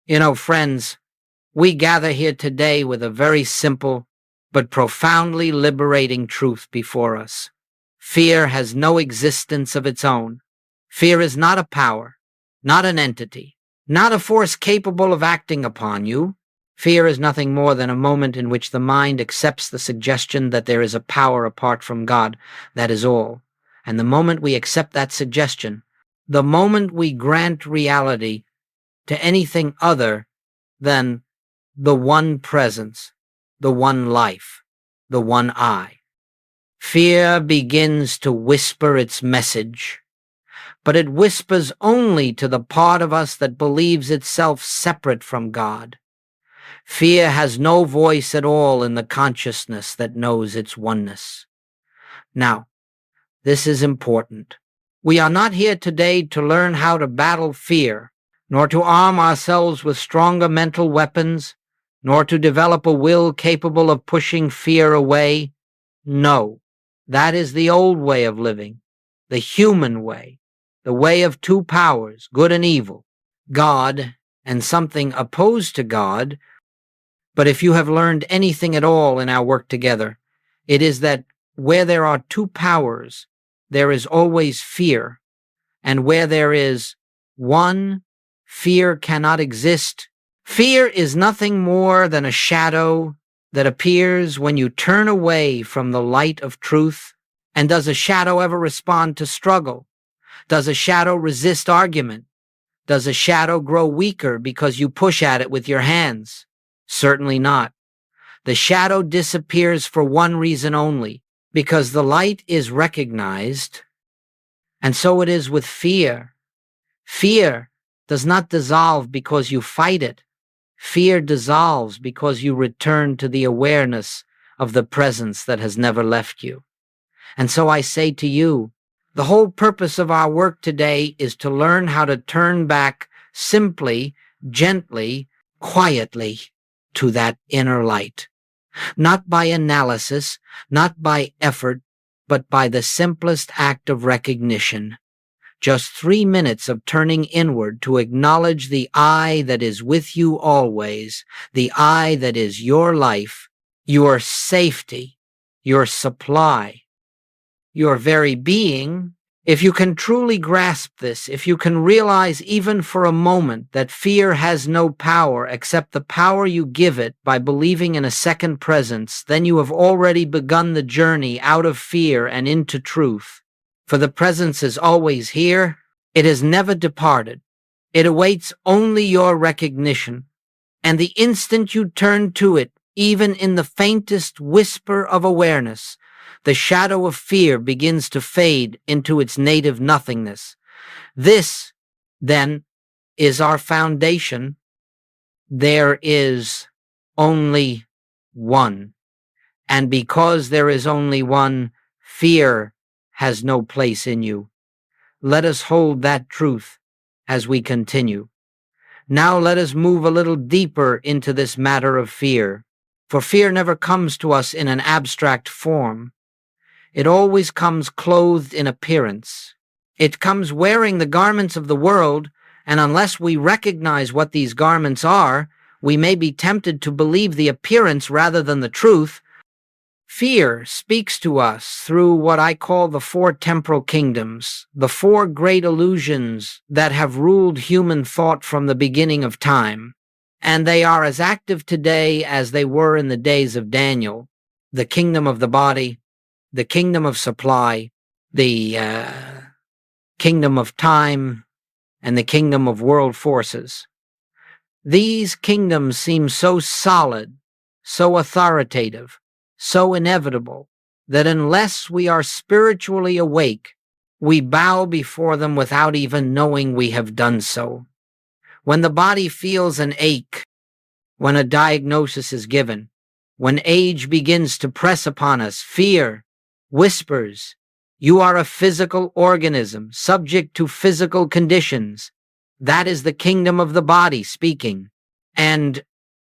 Friends, we gather here today with a very simple but profoundly liberating truth before us. Fear has no existence of its own. Fear is not a power, not an entity, not a force capable of acting upon you. Fear is nothing more than a moment in which the mind accepts the suggestion that there is a power apart from God. That is all. And the moment we accept that suggestion, the moment we grant reality to anything other than the one presence, the one life, the one I, fear begins to whisper its message, but it whispers only to the part of us that believes itself separate from God. Fear has no voice at all in the consciousness that knows its oneness. Now, this is important. We are not here today to learn how to battle fear, nor to arm ourselves with stronger mental weapons, nor to develop a will capable of pushing fear away. No, that is the old way of living, the human way, the way of two powers, good and evil, God and something opposed to God. But if you have learned anything at all in our work together, it is that where there are two powers, there is always fear, and where there is one, fear cannot exist. Fear is nothing more than a shadow that appears when you turn away from the light of truth. And does a shadow ever respond to struggle? Does a shadow resist argument? Does a shadow grow weaker because you push at it with your hands? Certainly not. The shadow disappears for one reason only, because the light is recognized. And so it is with fear. Fear does not dissolve because you fight it. Fear dissolves because you return to the awareness of the presence that has never left you. And so I say to you, the whole purpose of our work today is to learn how to turn back simply, gently, quietly to that inner light. Not by analysis, not by effort, but by the simplest act of recognition. Just 3 minutes of turning inward to acknowledge the I that is with you always, the I that is your life, your safety, your supply, your very being. If you can truly grasp this, if you can realize even for a moment that fear has no power except the power you give it by believing in a second presence, then you have already begun the journey out of fear and into truth. For the presence is always here. It has never departed. It awaits only your recognition. And the instant you turn to it, even in the faintest whisper of awareness, the shadow of fear begins to fade into its native nothingness. This, then, is our foundation. There is only one. And because there is only one, fear has no place in you. Let us hold that truth as we continue. Now let us move a little deeper into this matter of fear. For fear never comes to us in an abstract form. It always comes clothed in appearance. It comes wearing the garments of the world, and unless we recognize what these garments are, we may be tempted to believe the appearance rather than the truth. Fear speaks to us through what I call the 4 temporal kingdoms, the 4 great illusions that have ruled human thought from the beginning of time. And they are as active today as they were in the days of Daniel. The kingdom of the body, the kingdom of supply, the kingdom of time, and the kingdom of world forces. These kingdoms seem so solid, so authoritative, so inevitable, that unless we are spiritually awake, we bow before them without even knowing we have done so. When the body feels an ache, when a diagnosis is given, when age begins to press upon us, fear whispers, you are a physical organism, subject to physical conditions. That is the kingdom of the body speaking. And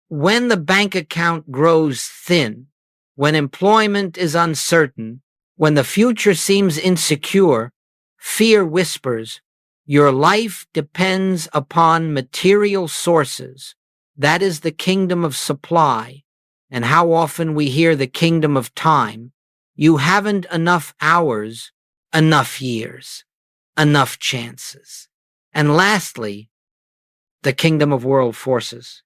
when the bank account grows thin, when employment is uncertain, when the future seems insecure, fear whispers, Your life depends upon material sources. That is the kingdom of supply. And how often we hear the kingdom of time. You haven't enough hours, enough years, enough chances. And lastly, the kingdom of world forces,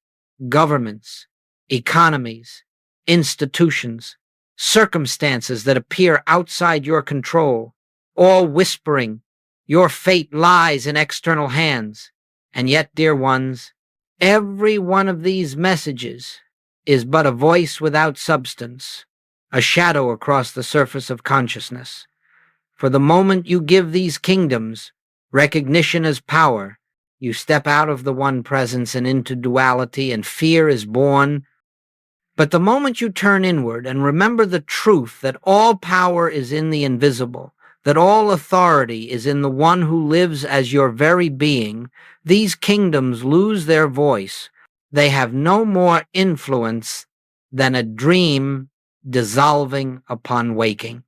governments, economies, institutions, circumstances that appear outside your control, all whispering, your fate lies in external hands. And yet, dear ones, every one of these messages is but a voice without substance, a shadow across the surface of consciousness. For the moment you give these kingdoms recognition as power, you step out of the one presence and into duality, and fear is born. But the moment you turn inward and remember the truth that all power is in the invisible, that all authority is in the one who lives as your very being, these kingdoms lose their voice. They have no more influence than a dream dissolving upon waking.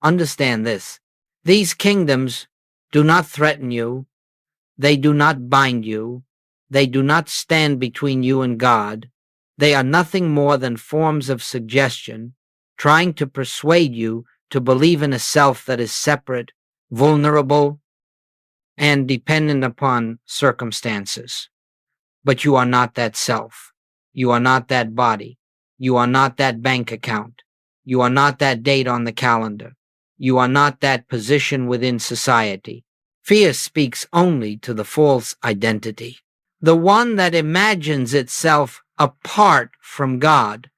Understand this. These kingdoms do not threaten you. They do not bind you. They do not stand between you and God. They are nothing more than forms of suggestion, trying to persuade you to believe in a self that is separate, vulnerable, and dependent upon circumstances. But you are not that self. You are not that body. You are not that bank account. You are not that date on the calendar. You are not that position within society. Fear speaks only to the false identity, the one that imagines itself apart from God.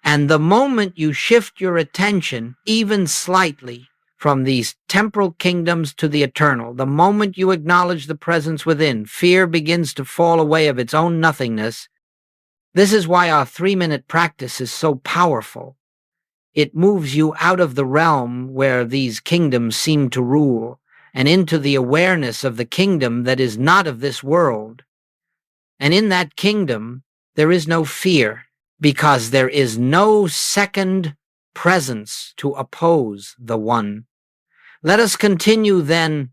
And the moment you shift your attention, even slightly, from these temporal kingdoms to the eternal, the moment you acknowledge the presence within, fear begins to fall away of its own nothingness. This is why our 3-minute practice is so powerful. It moves you out of the realm where these kingdoms seem to rule and into the awareness of the kingdom that is not of this world. And in that kingdom, there is no fear, because there is no second presence to oppose the one. Let us continue then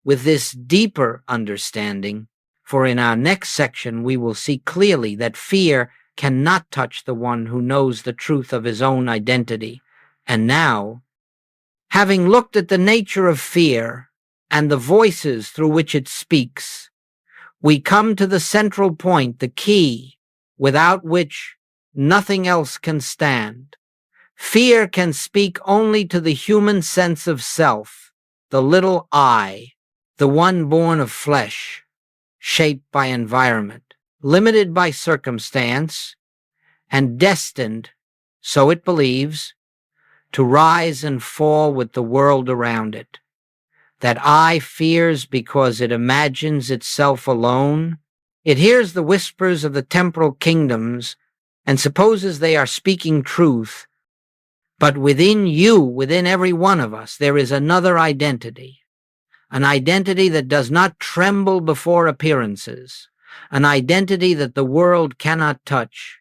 with this deeper understanding, for in our next section we will see clearly that fear cannot touch the one who knows the truth of his own identity. And now, having looked at the nature of fear and the voices through which it speaks, we come to the central point, the key, without which nothing else can stand. Fear can speak only to the human sense of self, the little I, the one born of flesh, shaped by environment, limited by circumstance, and destined, so it believes, to rise and fall with the world around it. That I fears because it imagines itself alone. It hears the whispers of the temporal kingdoms and supposes they are speaking truth. But within you, within every one of us, there is another identity, an identity that does not tremble before appearances, an identity that the world cannot touch.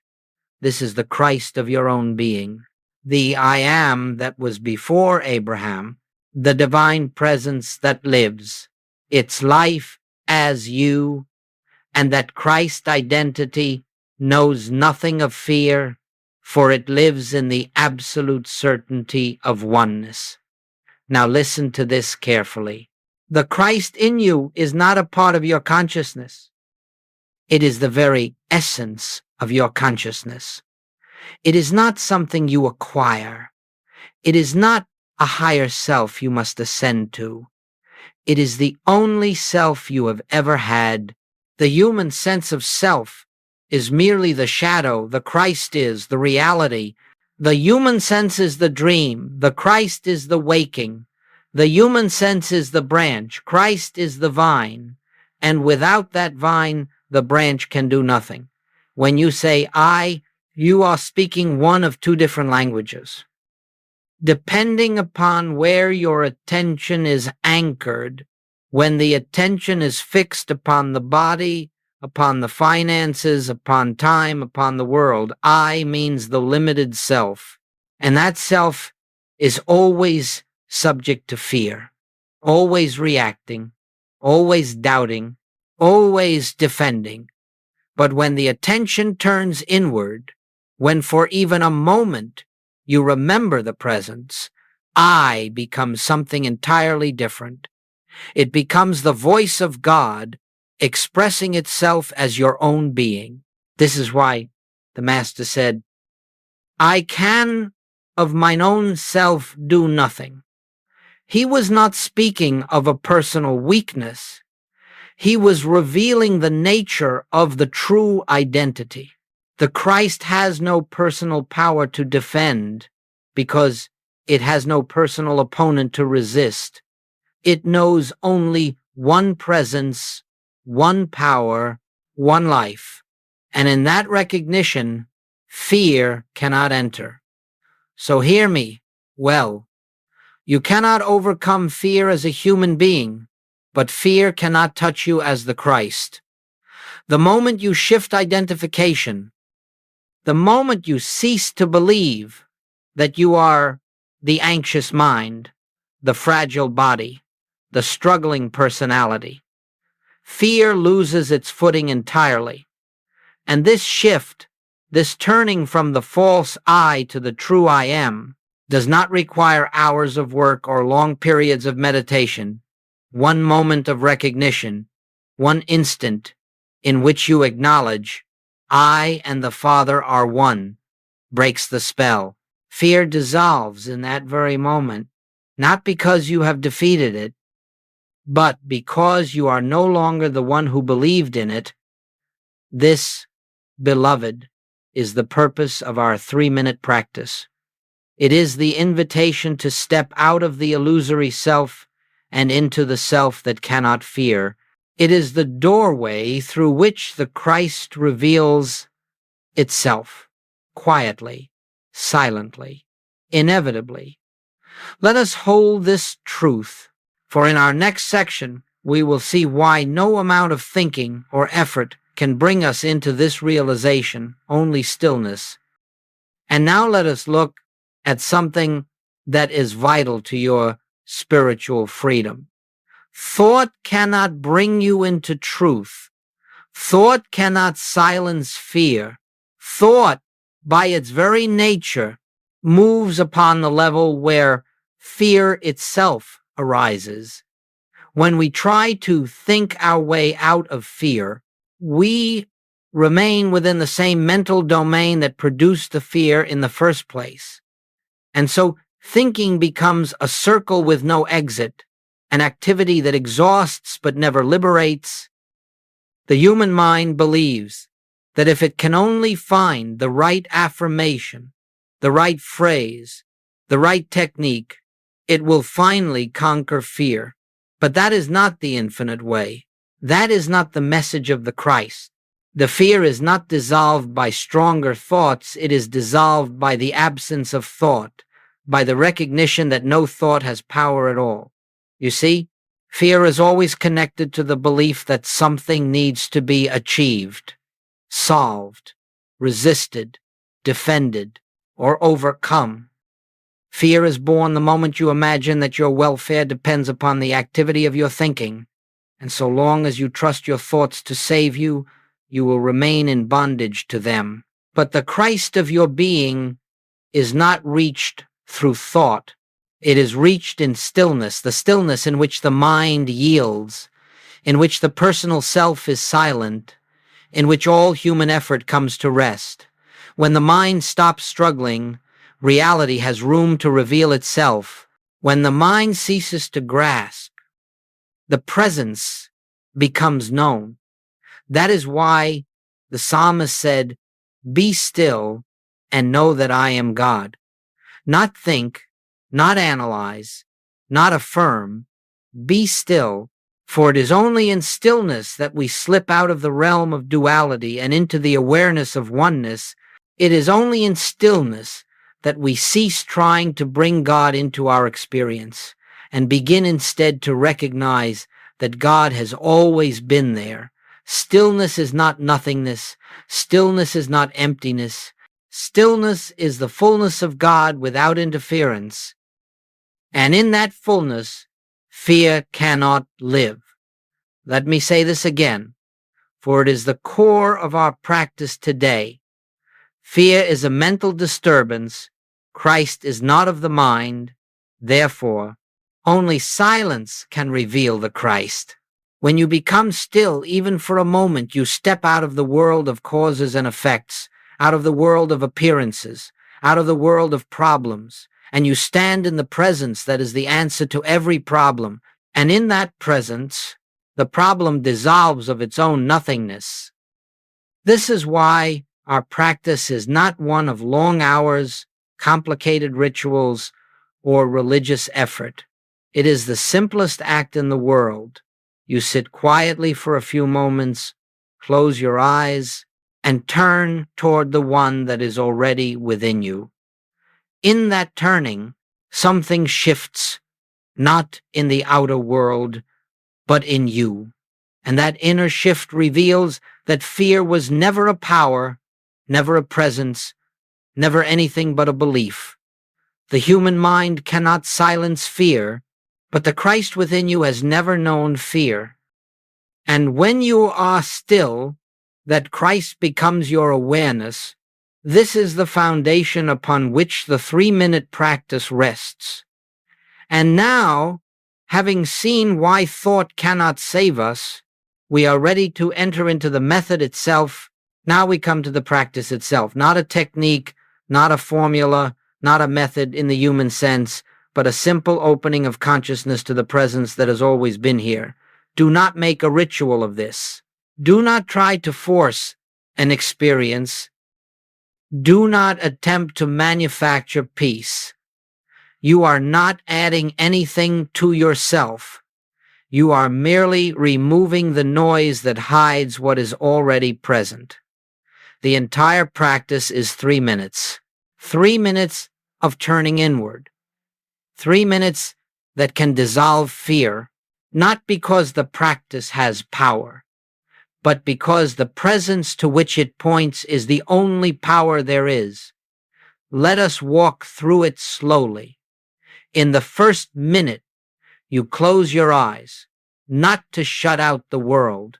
This is the Christ of your own being, the I am that was before Abraham, the divine presence that lives, its life as you, and that Christ identity knows nothing of fear, for it lives in the absolute certainty of oneness. Now listen to this carefully. The Christ in you is not a part of your consciousness. It is the very essence of your consciousness. It is not something you acquire. It is not a higher self you must ascend to. It is the only self you have ever had. The human sense of self is merely the shadow. The Christ is the reality. The human sense is the dream. The Christ is the waking. The human sense is the branch. Christ is the vine. And without that vine, the branch can do nothing. When you say I, you are speaking one of two different languages. Depending upon where your attention is anchored, when the attention is fixed upon the body, upon the finances, upon time, upon the world, I means the limited self. And that self is always subject to fear, always reacting, always doubting, always defending. But when the attention turns inward, when for even a moment you remember the presence, I becomes something entirely different. It becomes the voice of God expressing itself as your own being. This is why the Master said, I can of mine own self do nothing. He was not speaking of a personal weakness. He was revealing the nature of the true identity. The Christ has no personal power to defend because it has no personal opponent to resist. It knows only one presence, one power, one life. And in that recognition, fear cannot enter. So hear me well. You cannot overcome fear as a human being, but fear cannot touch you as the Christ. The moment you shift identification, the moment you cease to believe that you are the anxious mind, the fragile body, the struggling personality, fear loses its footing entirely. And this shift, this turning from the false I to the true I am, does not require hours of work or long periods of meditation. One moment of recognition, one instant in which you acknowledge, I and the Father are one, breaks the spell. Fear dissolves in that very moment, not because you have defeated it, but because you are no longer the one who believed in it. This, beloved, is the purpose of our 3-minute practice. It is the invitation to step out of the illusory self and into the self that cannot fear. It is the doorway through which the Christ reveals itself, quietly, silently, inevitably. Let us hold this truth, for in our next section we will see why no amount of thinking or effort can bring us into this realization, only stillness. And now let us look at something that is vital to your spiritual freedom. Thought cannot bring you into truth. Thought cannot silence fear. Thought, by its very nature, moves upon the level where fear itself arises. When we try to think our way out of fear, we remain within the same mental domain that produced the fear in the first place. And so thinking becomes a circle with no exit, an activity that exhausts but never liberates. The human mind believes that if it can only find the right affirmation, the right phrase, the right technique, it will finally conquer fear. But that is not the infinite way. That is not the message of the Christ. The fear is not dissolved by stronger thoughts, it is dissolved by the absence of thought, by the recognition that no thought has power at all. You see, fear is always connected to the belief that something needs to be achieved, solved, resisted, defended, or overcome. Fear is born the moment you imagine that your welfare depends upon the activity of your thinking, and so long as you trust your thoughts to save you, you will remain in bondage to them. But the Christ of your being is not reached through thought. It is reached in stillness, the stillness in which the mind yields, in which the personal self is silent, in which all human effort comes to rest. When the mind stops struggling, reality has room to reveal itself. When the mind ceases to grasp, the presence becomes known. That is why the psalmist said, "Be still and know that I am God." Not think, not analyze, not affirm. Be still, for it is only in stillness that we slip out of the realm of duality and into the awareness of oneness. It is only in stillness that we cease trying to bring God into our experience and begin instead to recognize that God has always been there. Stillness is not nothingness. Stillness is not emptiness. Stillness is the fullness of God without interference. And in that fullness, fear cannot live. Let me say this again, for it is the core of our practice today. Fear is a mental disturbance. Christ is not of the mind. Therefore, only silence can reveal the Christ. When you become still, even for a moment, you step out of the world of causes and effects, out of the world of appearances, out of the world of problems, and you stand in the presence that is the answer to every problem. And in that presence, the problem dissolves of its own nothingness. This is why our practice is not one of long hours, complicated rituals, or religious effort. It is the simplest act in the world. You sit quietly for a few moments, close your eyes, and turn toward the one that is already within you. In that turning, something shifts, not in the outer world, but in you. And that inner shift reveals that fear was never a power, never a presence, never anything but a belief. The human mind cannot silence fear, but the Christ within you has never known fear. And when you are still, that Christ becomes your awareness. This is the foundation upon which the 3-minute practice rests. And now, having seen why thought cannot save us, we are ready to enter into the method itself. Now we come to the practice itself, not a technique, not a formula, not a method in the human sense, but a simple opening of consciousness to the presence that has always been here. Do not make a ritual of this. Do not try to force an experience. Do not attempt to manufacture peace. You are not adding anything to yourself. You are merely removing the noise that hides what is already present. The entire practice is 3 minutes. 3 minutes of turning inward. 3 minutes that can dissolve fear, not because the practice has power, but because the presence to which it points is the only power there is. Let us walk through it slowly. In the first minute, you close your eyes, not to shut out the world,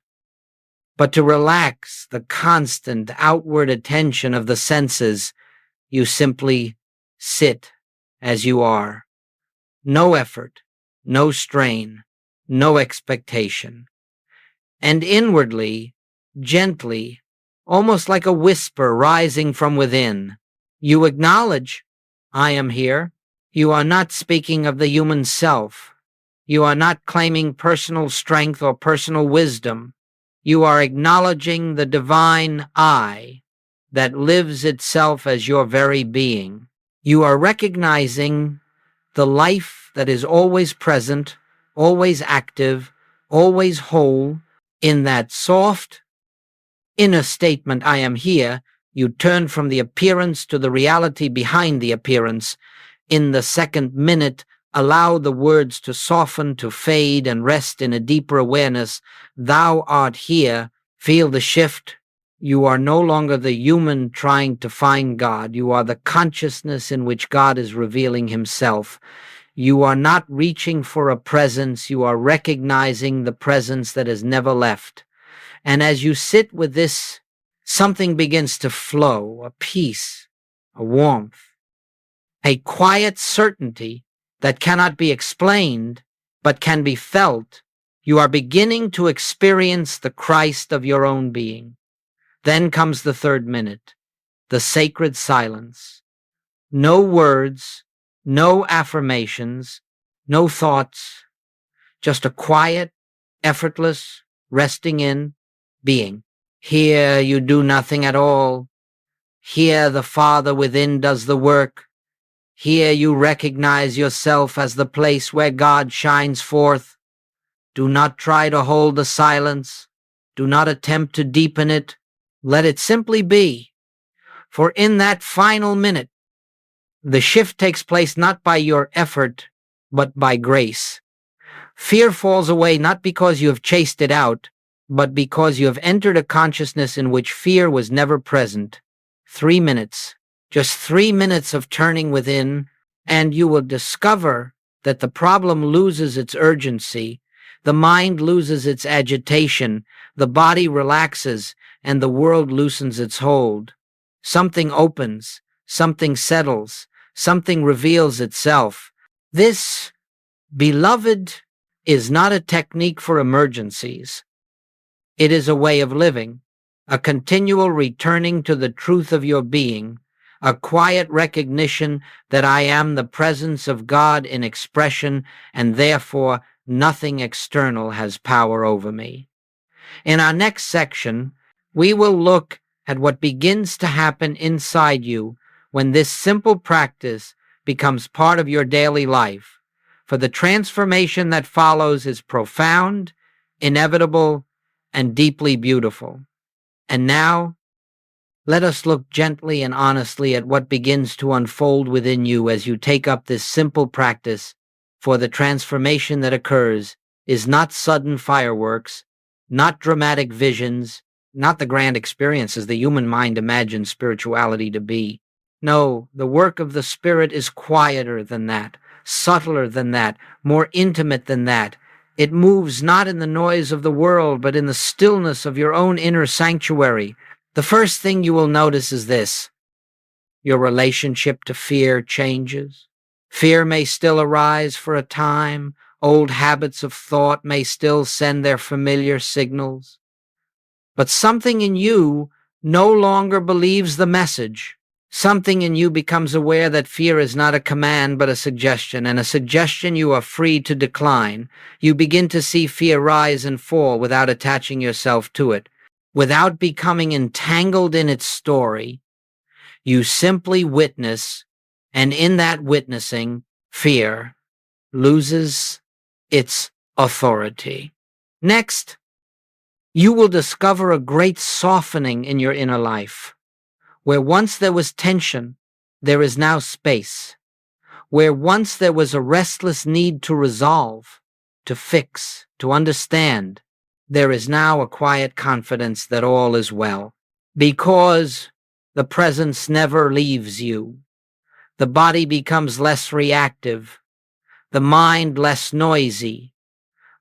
but to relax the constant outward attention of the senses. You simply sit as you are. No effort, no strain, no expectation. And inwardly, gently, almost like a whisper rising from within, you acknowledge, I am here. You are not speaking of the human self. You are not claiming personal strength or personal wisdom. You are acknowledging the divine I that lives itself as your very being. You are recognizing the life that is always present, always active, always whole. In that soft inner statement, I am here, you turn from the appearance to the reality behind the appearance. In the second minute, allow the words to soften, to fade, and rest in a deeper awareness. Thou art here. Feel the shift. You are no longer the human trying to find God. You are the consciousness in which God is revealing himself. You are not reaching for a presence. You are recognizing the presence that has never left. And as you sit with this, something begins to flow, a peace, a warmth, a quiet certainty that cannot be explained, but can be felt. You are beginning to experience the Christ of your own being. Then comes the 3rd minute, the sacred silence. No words, no affirmations, no thoughts, just a quiet, effortless, resting in being. Here you do nothing at all. Here the Father within does the work. Here you recognize yourself as the place where God shines forth. Do not try to hold the silence. Do not attempt to deepen it. Let it simply be. For in that final minute, the shift takes place not by your effort, but by grace. Fear falls away not because you have chased it out, but because you have entered a consciousness in which fear was never present. 3 minutes. Just 3 minutes of turning within, and you will discover that the problem loses its urgency, The mind loses its agitation, the body relaxes, and the world loosens its hold. Something opens, something settles, something reveals itself. This, beloved, is not a technique for emergencies. It is a way of living, a continual returning to the truth of your being, a quiet recognition that I am the presence of God in expression, and therefore nothing external has power over me. In our next section, we will look at what begins to happen inside you when this simple practice becomes part of your daily life. For the transformation that follows is profound, inevitable, and deeply beautiful. And now, let us look gently and honestly at what begins to unfold within you as you take up this simple practice, for the transformation that occurs is not sudden fireworks, not dramatic visions, not the grand experiences the human mind imagines spirituality to be. No, the work of the Spirit is quieter than that, subtler than that, more intimate than that. It moves not in the noise of the world, but in the stillness of your own inner sanctuary. The first thing you will notice is this: your relationship to fear changes. Fear may still arise for a time. Old habits of thought may still send their familiar signals. But something in you no longer believes the message. Something in you becomes aware that fear is not a command but a suggestion, and a suggestion you are free to decline. You begin to see fear rise and fall without attaching yourself to it, without becoming entangled in its story. You simply witness, and in that witnessing, fear loses its authority. Next, you will discover a great softening in your inner life. Where once there was tension, there is now space. Where once there was a restless need to resolve, to fix, to understand, there is now a quiet confidence that all is well. Because the presence never leaves you. The body becomes less reactive, the mind less noisy,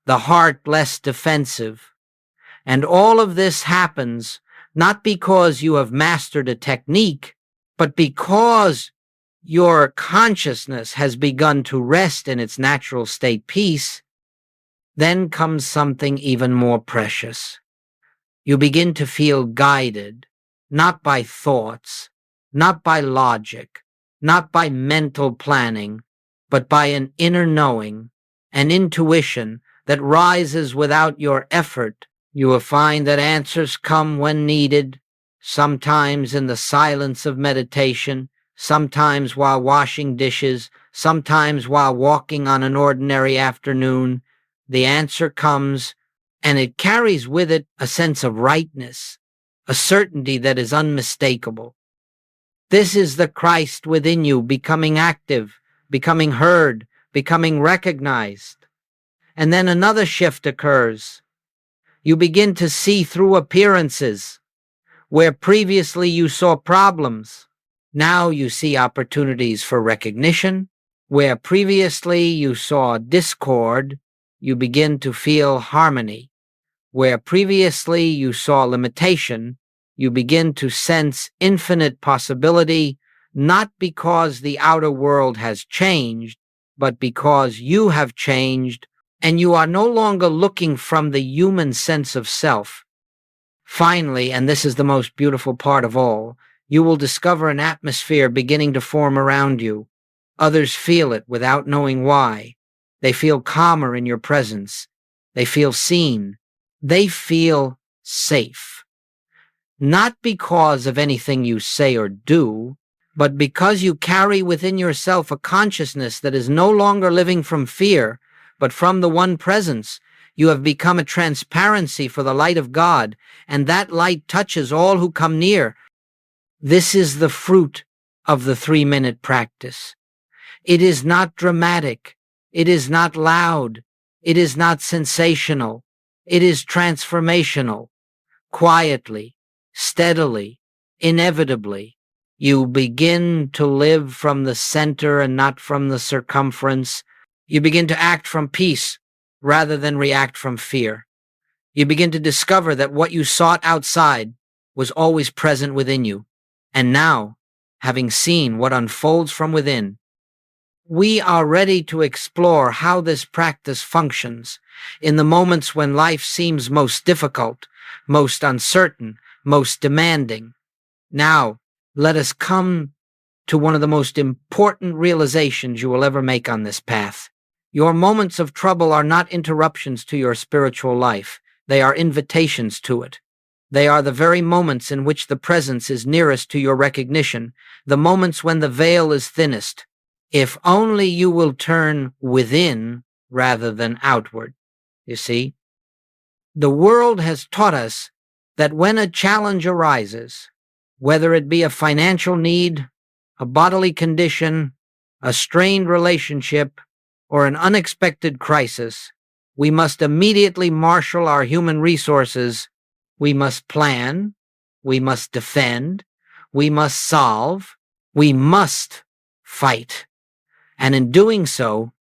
the heart less defensive. And all of this happens not because you have mastered a technique, but because your consciousness has begun to rest in its natural state peace. Then comes something even more precious. You begin to feel guided, not by thoughts, not by logic, not by mental planning, but by an inner knowing, an intuition that rises without your effort. You will find that answers come when needed, sometimes in the silence of meditation, sometimes while washing dishes, sometimes while walking on an ordinary afternoon. The answer comes, and it carries with it a sense of rightness, a certainty that is unmistakable. This is the Christ within you becoming active, becoming heard, becoming recognized. And then another shift occurs. You begin to see through appearances. Where previously you saw problems, now you see opportunities for recognition. Where previously you saw discord, you begin to feel harmony. Where previously you saw limitation, you begin to sense infinite possibility, not because the outer world has changed, but because you have changed, and you are no longer looking from the human sense of self. Finally, and this is the most beautiful part of all, you will discover an atmosphere beginning to form around you. Others feel it without knowing why. They feel calmer in your presence. They feel seen. They feel safe. Not because of anything you say or do, but because you carry within yourself a consciousness that is no longer living from fear, but from the one presence. You have become a transparency for the light of God, and that light touches all who come near. This is the fruit of the 3-minute practice. It is not dramatic. It is not loud. It is not sensational. It is transformational. Quietly, steadily, inevitably, you begin to live from the center and not from the circumference. You begin to act from peace rather than react from fear. You begin to discover that what you sought outside was always present within you. And now, having seen what unfolds from within, we are ready to explore how this practice functions in the moments when life seems most difficult, most uncertain, most demanding. Now, let us come to one of the most important realizations you will ever make on this path. Your moments of trouble are not interruptions to your spiritual life. They are invitations to it. They are the very moments in which the presence is nearest to your recognition, the moments when the veil is thinnest. If only you will turn within rather than outward. You see, the world has taught us that when a challenge arises, whether it be a financial need, a bodily condition, a strained relationship, or an unexpected crisis, we must immediately marshal our human resources. We must plan, we must defend, we must solve, we must fight. And in doing so,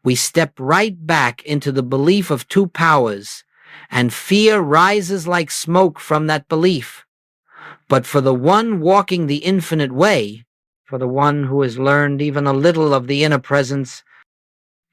we step right back into the belief of two powers, and fear rises like smoke from that belief. But for the one walking the infinite way, for the one who has learned even a little of the inner presence,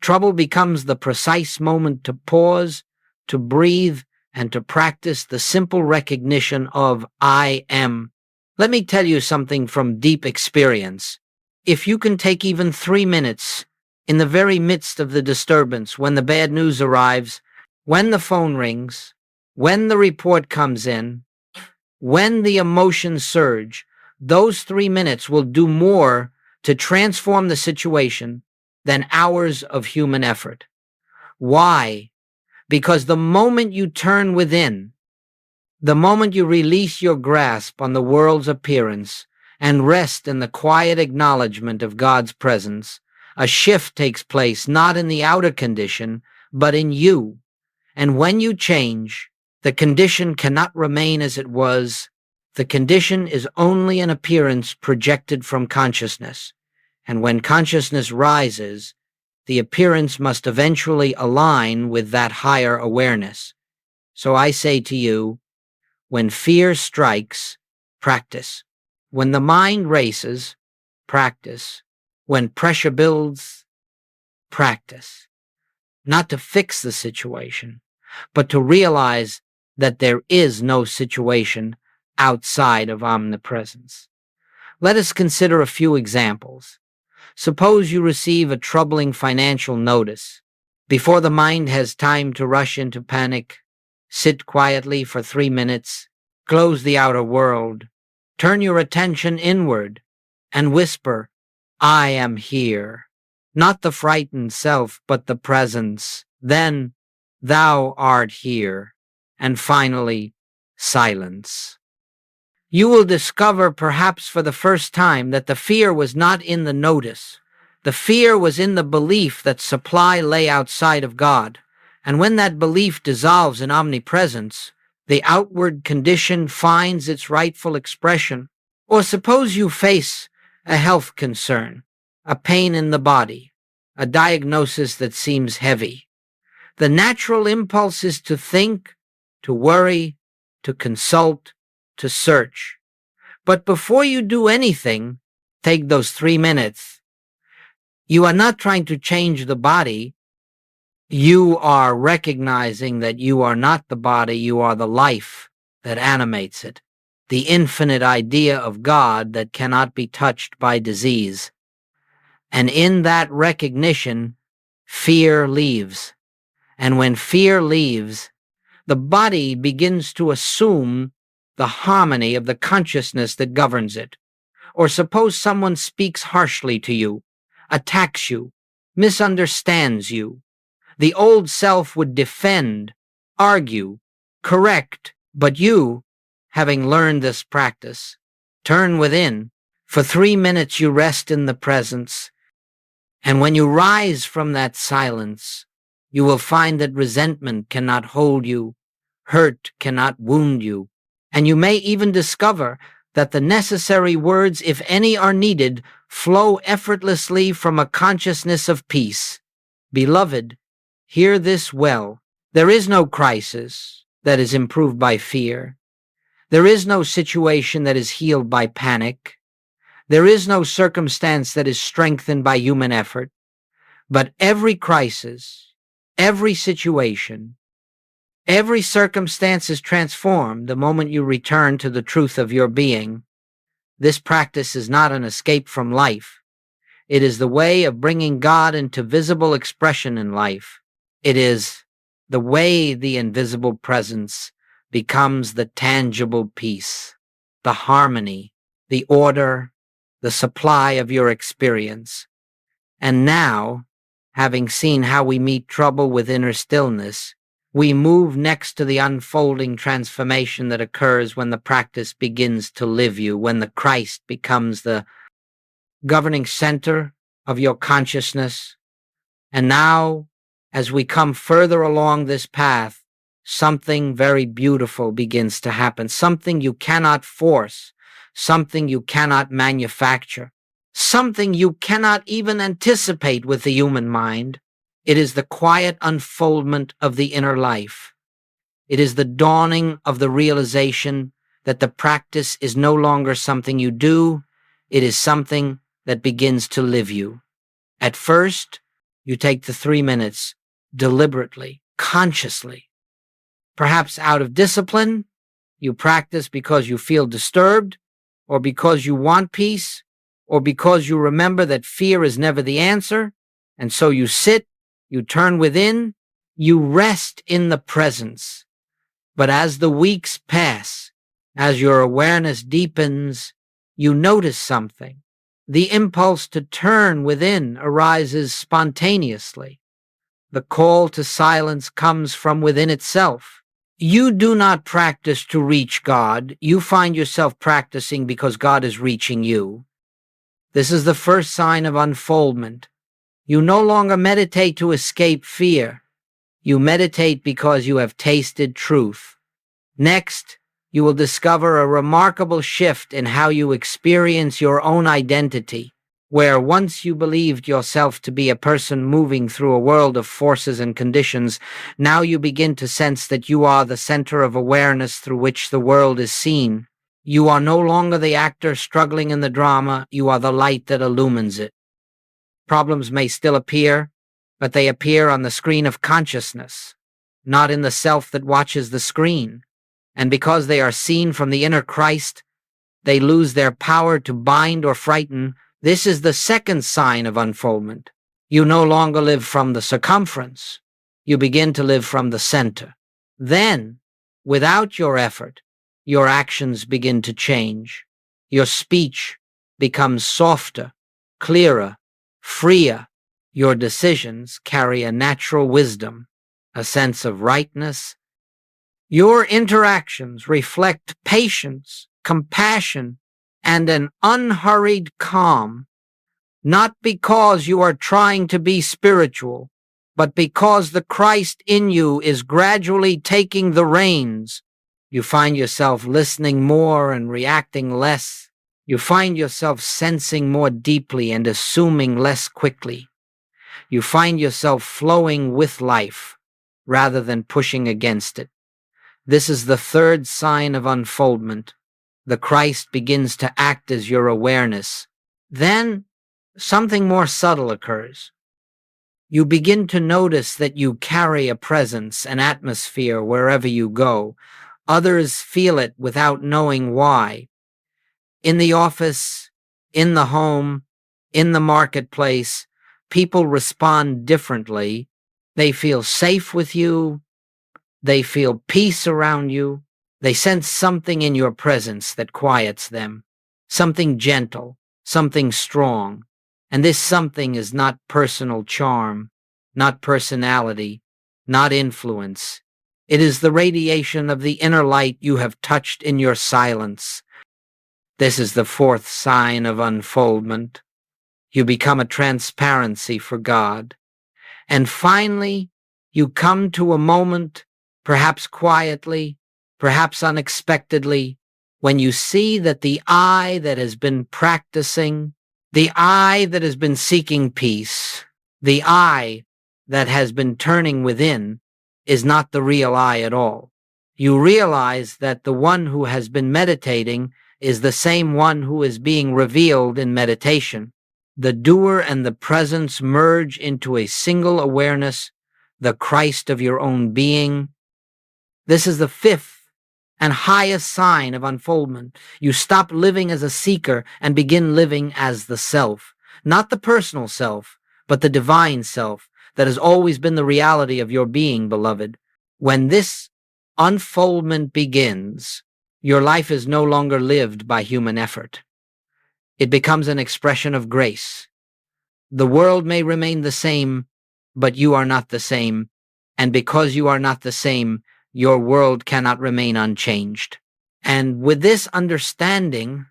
trouble becomes the precise moment to pause, to breathe, and to practice the simple recognition of I am. Let me tell you something from deep experience. If you can take even 3 minutes in the very midst of the disturbance, when the bad news arrives, when the phone rings, when the report comes in, when the emotions surge, those 3 minutes will do more to transform the situation than hours of human effort. Why? Because the moment you turn within, the moment you release your grasp on the world's appearance and rest in the quiet acknowledgement of God's presence, a shift takes place not in the outer condition, but in you. And when you change, the condition cannot remain as it was. The condition is only an appearance projected from consciousness. And when consciousness rises, the appearance must eventually align with that higher awareness. So I say to you, when fear strikes, practice. When the mind races, practice. When pressure builds, practice. Not to fix the situation, but to realize that there is no situation outside of omnipresence. Let us consider a few examples. Suppose you receive a troubling financial notice. Before the mind has time to rush into panic, sit quietly for 3 minutes, close the outer world, turn your attention inward, and whisper, I am here. Not the frightened self, but the presence. Then, thou art here. And finally, silence. You will discover, perhaps for the first time, that the fear was not in the notice. The fear was in the belief that supply lay outside of God. And when that belief dissolves in omnipresence, the outward condition finds its rightful expression. Or suppose you face a health concern, a pain in the body, a diagnosis that seems heavy. The natural impulse is to think, to worry, to consult, to search. But before you do anything, take those 3 minutes. You are not trying to change the body. You are recognizing that you are not the body, you are the life that animates it, the infinite idea of God that cannot be touched by disease. And in that recognition, fear leaves. And when fear leaves, the body begins to assume the harmony of the consciousness that governs it. Or suppose someone speaks harshly to you, attacks you, misunderstands you. The old self would defend, argue, correct, but you, having learned this practice, turn within. For 3 minutes you rest in the presence, and when you rise from that silence, you will find that resentment cannot hold you, hurt cannot wound you, and you may even discover that the necessary words, if any are needed, flow effortlessly from a consciousness of peace. Beloved, Hear this well. There is no crisis that is improved by fear. There is no situation that is healed by panic. There is no circumstance that is strengthened by human effort. But every crisis, every situation, every circumstance is transformed the moment you return to the truth of your being. This practice is not an escape from life. It is the way of bringing God into visible expression in life. It is the way the invisible presence becomes the tangible peace, the harmony, the order, the supply of your experience. And now, having seen how we meet trouble with inner stillness, we move next to the unfolding transformation that occurs when the practice begins to live you, when the Christ becomes the governing center of your consciousness. And now, as we come further along this path, something very beautiful begins to happen, something you cannot force, something you cannot manufacture, something you cannot even anticipate with the human mind. It is the quiet unfoldment of the inner life. It is the dawning of the realization that the practice is no longer something you do, it is something that begins to live you. At first, you take the 3 minutes deliberately, consciously. Perhaps out of discipline, you practice because you feel disturbed, or because you want peace, or because you remember that fear is never the answer, and so you sit, you turn within, you rest in the presence. But as the weeks pass, as your awareness deepens, you notice something. The impulse to turn within arises spontaneously. The call to silence comes from within itself. You do not practice to reach God. You find yourself practicing because God is reaching you. This is the first sign of unfoldment. You no longer meditate to escape fear. You meditate because you have tasted truth. Next, you will discover a remarkable shift in how you experience your own identity, where once you believed yourself to be a person moving through a world of forces and conditions, now you begin to sense that you are the center of awareness through which the world is seen. You are no longer the actor struggling in the drama, you are the light that illumines it. Problems may still appear, but they appear on the screen of consciousness, not in the self that watches the screen. And because they are seen from the inner Christ, they lose their power to bind or frighten. This is the second sign of unfoldment. You no longer live from the circumference. You begin to live from the center. Then, without your effort, your actions begin to change. Your speech becomes softer, clearer, freer. Your decisions carry a natural wisdom, a sense of rightness. Your interactions reflect patience, compassion, and an unhurried calm, not because you are trying to be spiritual, but because the Christ in you is gradually taking the reins. You find yourself listening more and reacting less. You find yourself sensing more deeply and assuming less quickly. You find yourself flowing with life rather than pushing against it. This is the third sign of unfoldment. The Christ begins to act as your awareness. Then something more subtle occurs. You begin to notice that you carry a presence, an atmosphere wherever you go. Others feel it without knowing why. In the office, in the home, in the marketplace, people respond differently. They feel safe with you. They feel peace around you. They sense something in your presence that quiets them, something gentle, something strong. And this something is not personal charm, not personality, not influence. It is the radiation of the inner light you have touched in your silence. This is the fourth sign of unfoldment. You become a transparency for God. And finally, you come to a moment, perhaps quietly, perhaps unexpectedly, when you see that the I that has been practicing, the I that has been seeking peace, the I that has been turning within is not the real I at all. You realize that the one who has been meditating is the same one who is being revealed in meditation. The doer and the presence merge into a single awareness, the Christ of your own being. This is the fifth and highest sign of unfoldment. You stop living as a seeker and begin living as the self, not the personal self, but the divine self that has always been the reality of your being, beloved. When this unfoldment begins, your life is no longer lived by human effort. It becomes an expression of grace. The world may remain the same, but you are not the same, and because you are not the same, your world cannot remain unchanged. And with this understanding,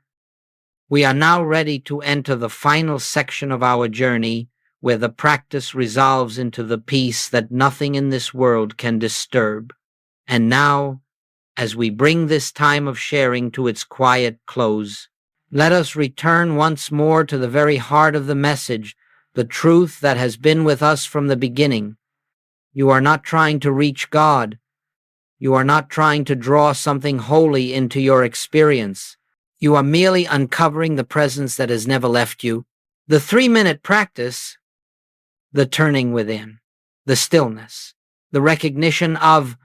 we are now ready to enter the final section of our journey, where the practice resolves into the peace that nothing in this world can disturb. And now, as we bring this time of sharing to its quiet close, let us return once more to the very heart of the message, the truth that has been with us from the beginning. You are not trying to reach God. You are not trying to draw something holy into your experience. You are merely uncovering the presence that has never left you. The 3-minute practice, the turning within, the stillness, the recognition of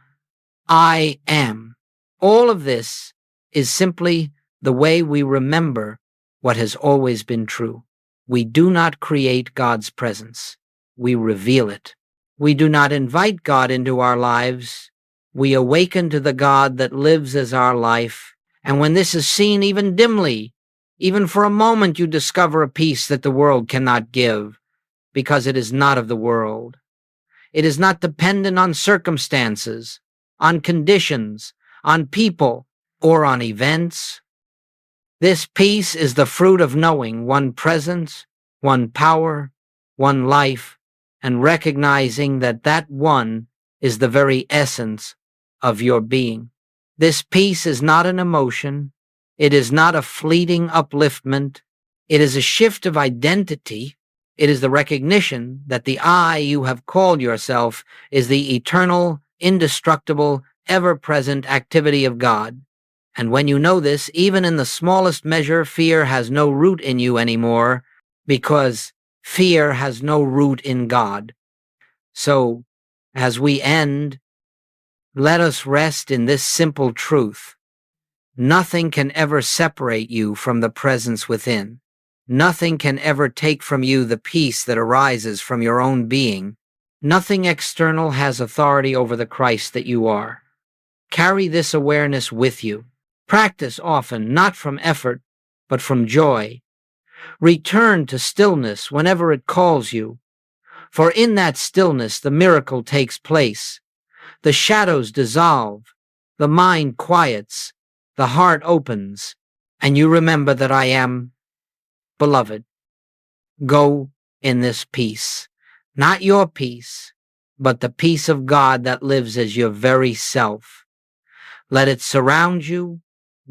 I am. All of this is simply the way we remember what has always been true. We do not create God's presence. We reveal it. We do not invite God into our lives. We awaken to the God that lives as our life. And when this is seen even dimly, even for a moment, you discover a peace that the world cannot give, because it is not of the world. It is not dependent on circumstances, on conditions, on people, or on events. This peace is the fruit of knowing one presence, one power, one life, and recognizing that that one is the very essence of your being. This peace is not an emotion. It is not a fleeting upliftment. It is a shift of identity. It is the recognition that the I you have called yourself is the eternal, indestructible, ever-present activity of God. And when you know this, even in the smallest measure, fear has no root in you anymore, because fear has no root in God. So, as we end, let us rest in this simple truth. Nothing can ever separate you from the presence within. Nothing can ever take from you the peace that arises from your own being. Nothing external has authority over the Christ that you are. Carry this awareness with you. Practice often, not from effort, but from joy. Return to stillness whenever it calls you, for in that stillness the miracle takes place. The shadows dissolve, the mind quiets, the heart opens, and you remember that I am. Beloved, go in this peace, not your peace, but the peace of God that lives as your very self. Let it surround you,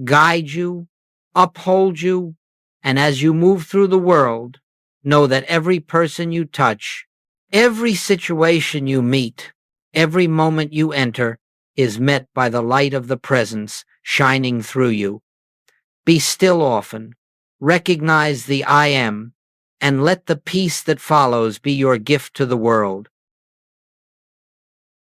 guide you, uphold you, and as you move through the world, know that every person you touch, every situation you meet, every moment you enter is met by the light of the presence shining through you. Be still often, recognize the I am, and let the peace that follows be your gift to the world.